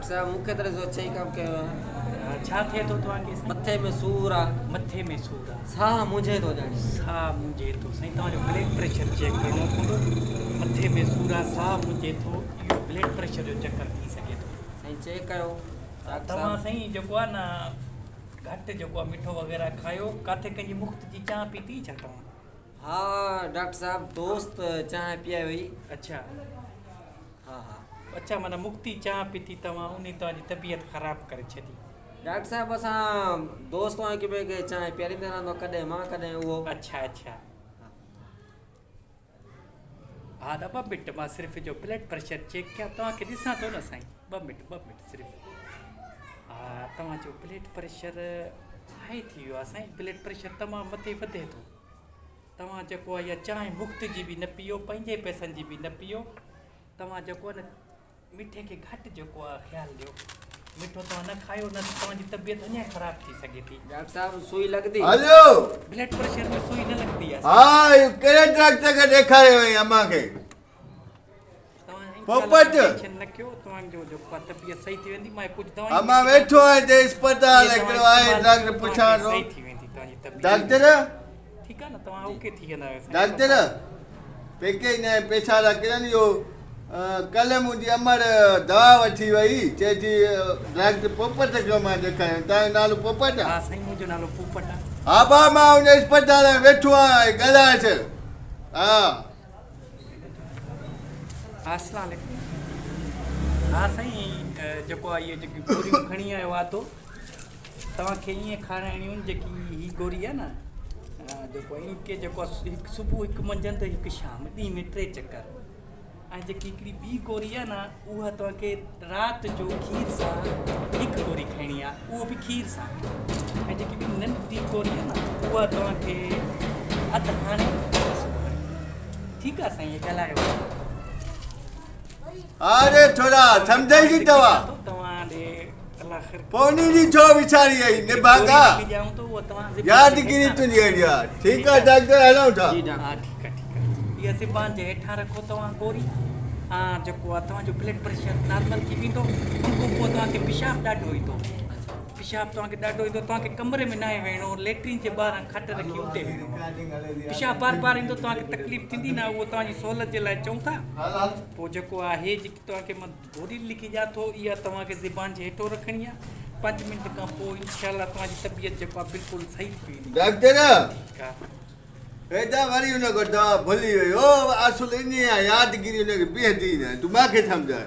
Doctor साहब मूंखे तरह जो अच्छे कम कयो छा थिए थो तव्हांखे साईं? मथे में सूर आ, मथे में सूर आहे, साह मुंझे तो ॼाणी। साह मुंझे थो साईं, तव्हांजो ब्लड प्रेशर चेक करिणो पवंदो। मथे में सूर आहे, साह मुंझे थो, इहो ब्लड प्रेशर जो चकर थी सघे थो। साईं चेक कयो डॉक्टर तव्हां साहब। साईं जेको आहे न घटि जेको आहे मिठो वग़ैरह खायो, किथे कंहिंजी मुख़्त जी चांहि पीती छा तव्हां? हाँ डॉक्टर साहब दोस्त चांहि पिया हुई। अच्छा हाँ हाँ अच्छा, माना मुक्ति चांहि पीती तव्हां, उन तव्हांजी तबियत ख़राबु करे छॾी। डॉक्टर साहब असां दोस्त आहियूं की भई चांहि पीआरींदा रहंदो, कॾहिं मां कॾहिं उहो। अच्छा अच्छा, हा त 2 मिंट मां सिर्फ़ु जो ब्लड प्रेशर चेक कयां, तव्हांखे ॾिसां थो न साईं। 2 मिंट सिर्फ़ु। हा तव्हांजो ब्लड प्रेशर हाई थी वियो आहे साईं, ब्लड प्रेशर तमामु मथे वधे थो। तव्हां जेको आहे इहा चांहि मुफ़्त जी बि न पीओ, पंहिंजे पैसनि जी बि न पीओ। तव्हां जेको आहे न मिठे खे घटि जेको आहे ख़्यालु ॾियो। मिठो तव्हां न खायो न त तव्हांजी तबियत अञा ख़राबु थी सघे थी। डॉक्टर साहब सुई लॻंदी? हलो ब्लड प्रेशर में सुई न लॻंदी आहे। हाँ कहिड़े डॉक्टर खे ॾेखारियो हुई अम्मा खे? पोपट टेंशन न कयो, तव्हांजो जेको आहे तबियत सही थी वेंदी। मां कुझु दवाऊं अम्मा वेठो आहे हिते अस्पताल हिकिड़ो आहे डॉक्टर पुछां थो। सही थी वेंदी तव्हांजी तबियत। डॉक्टर ठीकु आहे न, तव्हां ओके थी वेंदा आहियो। डॉक्टर पैकेज न पैसा था किरनि इहो कल्ह मुंहिंजी अमर दवा वठी वई, चए थी डॉक्टर पोपट खे मां ॾेखारियो। तव्हांजो नालो पोपट आहे? हा साईं मुंहिंजो नालो पोपट आहे। हा भाउ मां हुन अस्पताल में वेठो आहियां, ॻाल्हाए। हा अस्सलाम वालेकुम। हा साईं जेको आहे इहे जेकी गोरियूं खणी आयो आहे तो तव्हांखे ईअं खाराइणियूं आहिनि। जेकी हीअ गोरी आहे न जेको आहे इनके जेको आहे हिकु सुबुह हिकु मंझंदि हिकु शाम, ॾींहं में 3 चकर। ऐं जेकी हिकिड़ी ॿी गोरी आहे न उहा तव्हांखे राति जो खीर सां 1 गोरी खाइणी आहे, उहो बि खीर सां। ऐं जेकी ॿी नंढी गोरी आहे न उहा तव्हांखे अधु हाणे। ठीकु आहे साईं, ॻाल्हायो। अरे थोड़ा समझाई जी दवा तव्हां ॾे अलाह ख़ैर पोनी जी छो विचारी आई निभागा ॼाऊं तो उहा तव्हां यादगिरी तुंहिंजी अहिड़ी आहे। ठीकु आहे डॉक्टर हलूं था। जी डॉक्टर। हा ठीकु आहे। इहा ज़ुबान जे हेठां रखो तव्हां गोरी। हा जेको आहे तव्हांजो ब्लड प्रेशर नॉर्मल थी वेंदो। उन खां पोइ तव्हांखे पेशाब ॾाढो ईंदो। पेशाब तव्हांखे ॾाढो ईंदो, तव्हांखे कमरे में न आहे वेहिणो, लेट्रिन जे ॿाहिरां खट रखी उते वेहिणो। पेशाब बार ईंदो, तव्हांखे तकलीफ़ थींदी न, उहो तव्हांजी सहूलियत जे लाइ चऊं था। पोइ जेको आहे जेकी तव्हांखे मां गोरी लिखी ॾियां थो, इहा तव्हांखे ज़ुबान जे हेठो रखणी आहे। 5 मिंट खां पोइ इंशाल्लाह तव्हांजी तबियत जेको आहे बिल्कुलु सही थी वेंदी। डॉक्टर ठीकु आहे। हेॾा वरी हुन खां दवा भुली वई। ओ असुल इन आहे यादगिरी हुनखे बीहंदी न। तूं मूंखे सम्झाए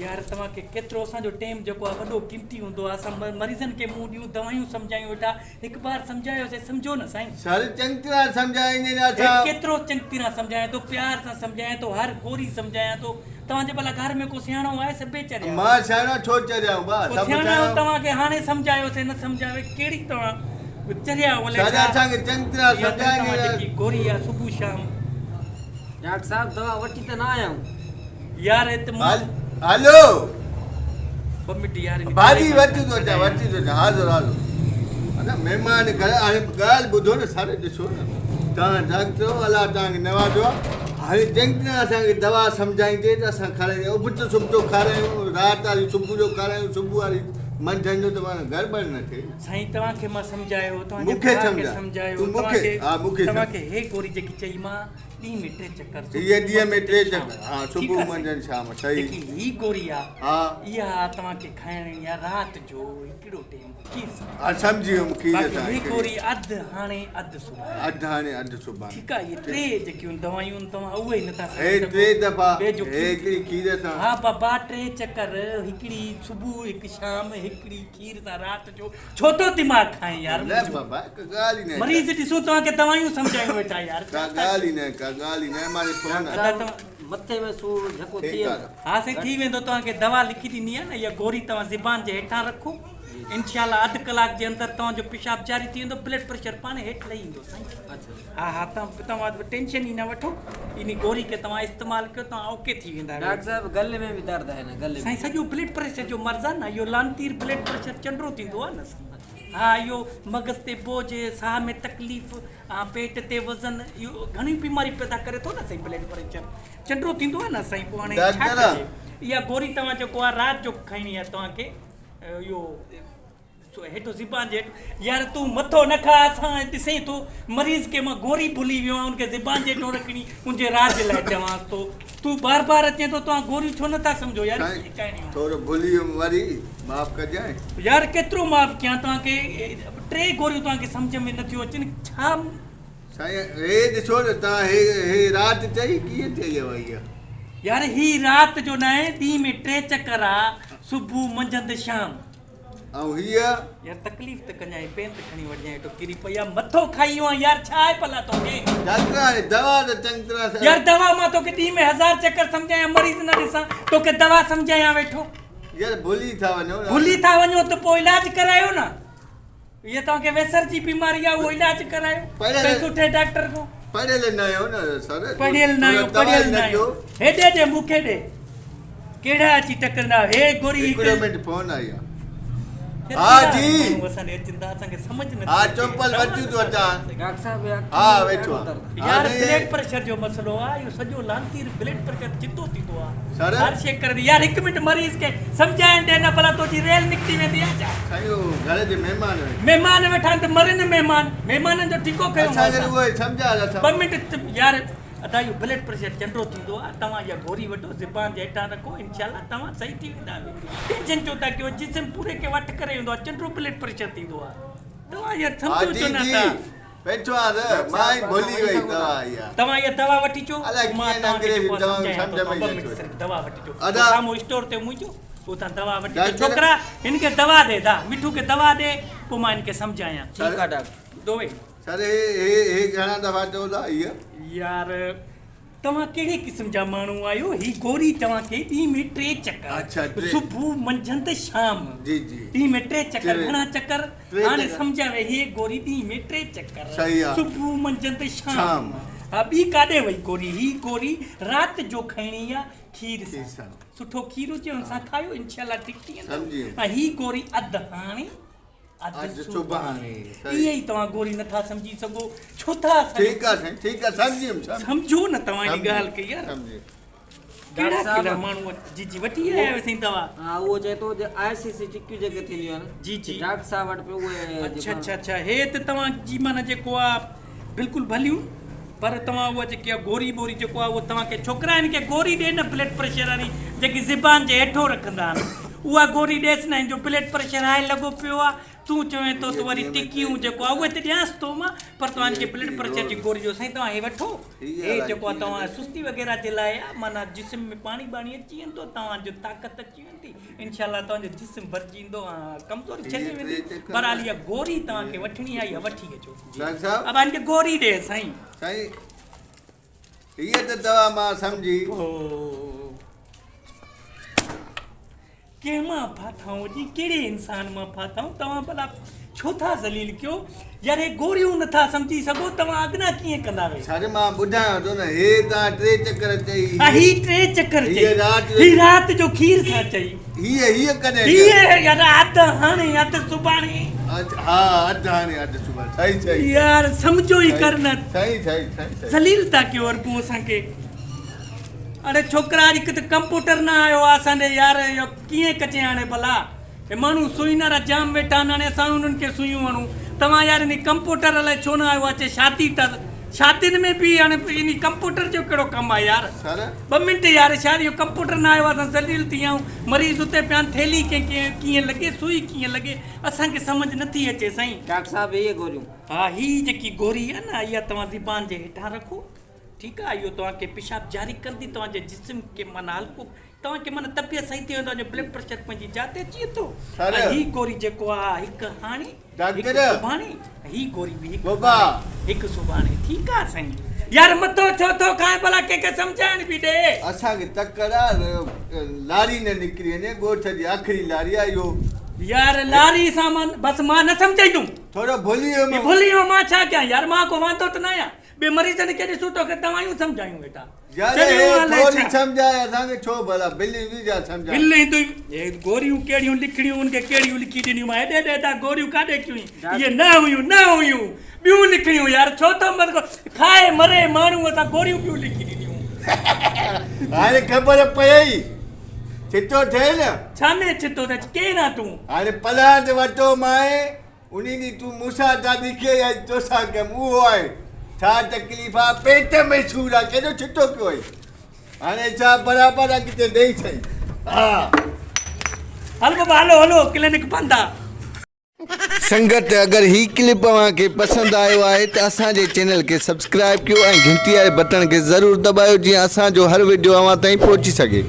यार, तव्हांखे केतिरो असांजो टाइम जेको आहे वॾो क़ीमती हूंदो आहे। असां मरीज़नि खे मुंहुं ॾियूं, दवायूं सम्झायूं वेठा। हिकु बार सम्झायोसीं, सम्झो न साईं। सर चङी तरह सम्झाईंदे न असां। केतिरो चङी तरह सम्झायां थो, प्यार सां सम्झायां थो, हर गोरी सम्झायां थो। तव्हांजे भला घर में को सियाणो आहे? सभु चरिया मां सियाणो छो चरियाऊं बा सभु सियाणो तव्हांखे हाणे सम्झायोसीं, न सम्झायो कहिड़ी तव्हां चरिया सर असांखे चङी तरह सम्झाईंदे जेकी गोरी आहे सुबुह शाम। डॉक्टर साहब दवा वठी त न आहियूं यार इतमाद हलो 2 मिंट यार भाॼी वठी थो अचां हाज़ुर अञा महिमान घर हाणे ॻाल्हि ॿुधो न सारे ॾिसो न। तव्हां डॉक्टर अलाह तव्हांखे नवाज़ो आहे। हाणे चङी तरह असांखे दवा सम्झाईंदे त असां खाराईंदे उबत सुबुह जो खारायूं, राति वारी सुबुह जो खारायूं, सुबुह वारी मंझंदि जो त माना गड़बड़ न थिए। साईं तव्हांखे मां सम्झायो, मूंखे सम्झायो तव्हांखे हे गोरी जेकी चई मां ॾींहं में 3 चकर। इहे ॾींहं में 3 चकर। हा सुबुह मंझंदि शाम सही। जेकी ही गोरी आहे हा इहा तव्हांखे खाइणी आहे राति जो हिकिड़ो टाइम खीर सां। हा सम्झी वियुमि खीर सां। ही गोरी अधु हाणे अधु सुभाणे। अधु हाणे अधु सुभाणे। ठीकु आहे। इहे 3 जेकियूं दवायूं तव्हां उहे ई नथा हे 3 दफ़ा हिकिड़ी खीर सां। हा बाबा 3 चकर, हिकिड़ी सुबुह हिकु शाम, हिकिड़ी खीर सां राति जो। छो तो दिमाग़ खाए यार? न बाबा का ॻाल्हि ई न। मरीज़ ॾिसो तव्हांखे दवायूं सम्झायूं वेठा यार। का ॻाल्हि ई न, का ॻाल्हि ई न। मारे फोन मथे में सूर झको थी ठीकु वेंदो। आहे। हा साईं थी वेंदो। तव्हांखे दवा लिखी ॾिनी आहे न, इहा गोरी तव्हां ज़ुबान जे हेठां रखो। इंशाल्लाह अधु कलाक जे अंदरि तव्हांजो पेशाब जारी थी वेंदो, ब्लड प्रेशर पाण हेठि लही ईंदो साईं। अच्छा हा हा तव्हां टेंशन ई न वठो। इन गोरी खे तव्हां इस्तेमालु कयो, तव्हां ओके थी वेंदा। डॉक्टर साहब गले में भी दर्द है ना? गले में साईं सॼो ब्लड प्रेशर जो मर्ज़ आहे न, इहो लानतीर ब्लड प्रेशर चंडो थींदो आहे न। हाँ इहो मगज़ ते बोझ साह में तकलीफ़ पेट ते वज़न इहो घणी बीमारी पैदा करे थो न साईं ब्लड प्रेशर चंडो थींदो आहे न साईं पोइ हाणे छा डॉक्टर कजे इहा गोरी तव्हां जेको आहे राति जो खाइणी आहे तव्हांखे इहो हेठो ज़िबान जे हेठो यार तूं मथो न खा असां ॾिसई थो मरीज़ खे मां गोरी भुली वियो आहियां उनखे ज़िबान जे हेठो रखणी मुंहिंजे राज लाइ चवांसि थो तूं बार बार अचे थो तव्हां गोरियूं छो नथा सम्झो यार थोरो भुली वियुमि वरी माफ़ कजांइ यार केतिरो माफ़ कयां तव्हांखे 3 गोरियूं तव्हांखे सम्झ में नथियूं अचनि छा साईं हे ॾिसो न तव्हां हे राति चई कीअं चई वई आहे यार ही राति जो न आहे ॾींहं में 3 चकर आहे सुबुह मंझंदि शाम ऐं हीअ यार तकलीफ़ त कजांइ पेन त खणी वठजांइ हेठो किरी पई आहे मथो खाई वियो आहे यार छा आहे भला तोखे डॉक्टर हाणे दवा त चङी तरह सां यार दवा मां तोखे ॾींहं में 1000 चकर सम्झायां मरीज़ न ॾिसां तोखे दवा सम्झायां वेठो यार भुली था वञो न भुली था वञो त पोइ इलाज करायो न इहा तव्हांखे वेसर जी बीमारी आहे उहो इलाज करायो पढ़ियल- कंहिं सुठे डॉक्टर खां पढ़ियल न आहियो न सर पढ़ियल न आहियो पढ़ियल न आहियो हेॾे ॾे मूंखे ॾे कहिड़ा अची टकरंदा हे गोरी हिकिड़ो मिंट फोन आई आहे हा हाँ जी। असांखे चिंता असांखे सम्झ न हा चंपल वठी थो अचां डॉक्टर साहब हा वेठो आहे यार हाणे ब्लड प्रेशर जो मसलो आहे इहो सॼो लांतीर ब्लड प्रेशर चितो थींदो आहे सर? हर शइ करे यार 1 मिंट मरीज़ खे सम्झाइण ॾे न भला तुंहिंजी रेल निकिती वेंदी आहे छा साईं घर जे महिमान आहिनि। महिमान वेठा आहिनि त मरनि महिमाननि जो ठीको कयो असांखे उहे सम्झा नथा 2 मिंट यार अदा इहो ब्लड प्रेशर चंडो थींदो आहे तव्हां इहा गोरी वठो ज़िबान जे हेठां रखो इनशाला तव्हां सही थी वेंदा टेंशन छो था कयो जिस्म पूरे खे वठ करे वेंदो आहे चंडो ब्लड प्रेशर थींदो आहे तव्हां यार हा सम्झो जी छो न जी था वेठो आहे त मां ई भुली वई दवा इहा तव्हां इहा दवा वठी अचो अलाए मां कीअं तव्हांखे अंग्रेजी जेको दवा सम्झायां सम्झ थो, में 2 नथी मिंट अचे। सिर्फ़ु दवा वठी अचो अदा- साम्हूं स्टोर ते मुंहिंजो उतां दवा वठी अचो डॉक्टर- छोकिरा हिनखे दवा ॾे दा मिठू खे दवा ॾे पोइ मां हिनखे सम्झायां ठीक आहे डॉक्टर दोवे सर हे घणा दफ़ा चओ था इहा यार तव्हां कहिड़े क़िस्म जा माण्हू आहियो ही गोरी तव्हांखे ॾींहं में 3 चकर अच्छा, 3 सुबुह मंझंदि शाम जी जी ॾींहं में 3 चकर 3 घणा चकर 3 हाणे चकर। सम्झावे हीअ गोरी ॾींहं में 3 चकर सही आहे। सुबुह मंझंदि शाम शाम। हा ॿी काॾे वई गोरी ही गोरी राति जो खाइणी आहे खीर खीर सां सां। सुठो खीर हुजे हुन सां खायो इनशाला ठीक थी वेंदो सम्झी ऐं ही गोरी अधु हाणे अधु अधु सुभाणे। सुभाणे सही। इहे ई तव्हां गोरी नथा सम्झी सघो छो था ठीकु आहे साईं ठीकु आहे सम्झी वियुमि सम्झो न तव्हां हिन ॻाल्हि खे यार सम्झी कहिड़ा डॉक्टर साहब। कहिड़ा माण्हू जी जी वठी आया आहियो साईं दवा हा उहो चए थो ICC टिकियूं जेके थींदियूं आहिनि जी, जी। डॉक्टर साहब वटि पे उहे अच्छा अच्छा अच्छा हे त तव्हांजी माना जेको आहे बिल्कुलु भलियूं पर तव्हां उहा जेकी आहे गोरी बोरी जेको आहे उहो तव्हांखे छोकिरा आहिनि खे गोरी ॾे न ब्लड प्रेशर वारी जेकी ज़िबान जे हेठो रखंदा आहिनि उहा गोरी ॾेसि न जो ब्लड प्रेशर हाई लॻो पियो आहे तूं चवे थो त वरी टिकियूं जेको आहे उहे त ॾियांसि थो मां पर तव्हांखे ब्लड प्रेशर जी गोरी जो साईं तव्हां हे वठो हे जेको आहे तव्हां सुस्ती वग़ैरह जे लाइ आहे माना जिस्म में पाणी बाणी अची वेंदो तव्हांजो ताक़त अची वेंदी इनशाला तव्हांजो जिस्म भरिजी ईंदो कमज़ोरी छॾे वेंदी पर हाली इहा गोरी तव्हांखे वठणी आहे इहा वठी अचो डॉक्टर साहब अब हिनखे गोरी ॾे साईं साईं हीअ त दवा मां सम्झी कंहिं मां फाथाऊं जी कहिड़े इंसान मां फाथाऊं तव्हां भला छो था ज़लील कयो यार हे गोरियूं नथा सम्झी सघो तव्हां अॻिना कीअं कंदा वे सर मां ॿुधायां थो न हे तव्हां 3 चकर चई ही 3 चकर हीअ चई राति ही राति जो खीर सां चई हीअ कॾहिं हीअ यार अधु हाणे अधु सुभाणे अच्छा, हा अधु हाणे अधु सुभाणे सही सही यार सम्झो ई कर न सही सही सही सही ज़लील था कयो अरबू असांखे अरे छोकिरा अॼु हिकु त कंप्यूटर न आयो आहे असांजे यार इहो कीअं कजे हाणे भला हे माण्हू सुईनारा जाम वेठा आहिनि हाणे असां उन्हनि खे सुयूं हणूं तव्हां यार इन कंप्यूटर अलाए छो न आयो आहे चए शादी त शादियुनि में बि हाणे इन कंप्यूटर जो कहिड़ो कमु आहे यार सर 2 मिंट यार शायदि इहो कंप्यूटर न आयो आहे असां ज़लील थी विया आहियूं मरीज़ उते पिया आहिनि थैली कीअं लॻे सुई कीअं लॻे असांखे सम्झ नथी अचे साईं डॉक्टर साहब इहे गोरियूं हा ही जेकी गोरी आहे न इहा तव्हां ज़िबान जे हेठां रखो ठीकु आहे इहो तव्हांखे पेशाब जारी कंदी तव्हांजे जिस्म खे माना हल्को तव्हांखे माना तबियत सही थी वेंदो तव्हांजो ब्लड प्रेशर पंहिंजी जाते अची वेंदो सर। ऐं ही गोरी जेको आहे हिकु हाणे डॉक्टर। हिकु सुभाणे ही गोरी बि हिकु बाबा। हाणे, हिकु सुभाणे ठीकु आहे साईं यार मथो छो थो खाए भला कंहिंखे सम्झाइण बि ॾे असांखे तकड़ आहे लारी न निकिरी वञे ॻोठ जी आख़िरी लारी आहे इहो यार लारी सामान बसि मां न सम्झाईंदुमि थोरो भुली वियुमि भुली वियो मां छा कयां यार मां को वांदो त न आहियां ॿिए मरीज़नि खे ॾिसूं तो खे दवायूं सम्झायूं बेटा यार चलियो हे हाले थोरी छा? समझाए असांखे छो भला बिल्ली विझा समझाए बिल्ली तू ये गोरियूं कहिड़ियूं लिखणियूं उनखे कहिड़ियूं लिखी ॾिनियूं मां हेॾे हेॾा गोरियूं काॾे कयूं इहे न हुयूं ॿियूं लिखणियूं यार छो थो मतिलबु खाए मरे माण्हू असां गोरियूं ॿियूं लिखी ॾिनियूं हाणे ख़बर पई चितो थिए न छा में छितो त केरु आहे तूं हाणे पलांट वठो माए उन ॾींहुं तूं मूंसां दादी खे या तोसां कयमि उहो आहे छा तकलीफ़ आहे पेट में सूर आहे केॾो छितो कयो आहे हाणे छा बराबरि अॻिते ॾेई छई हा हल बाबा हलो क्लिनिक बंदि आहे संगत अगर ही क्लिप तव्हांखे पसंदि आयो आहे त असांजे चैनल खे सब्सक्राइब कयो ऐं घंटी वारे बटन खे ज़रूरु दॿायो जीअं असांजो हर वीडियो अव्हां ताईं पहुची सघे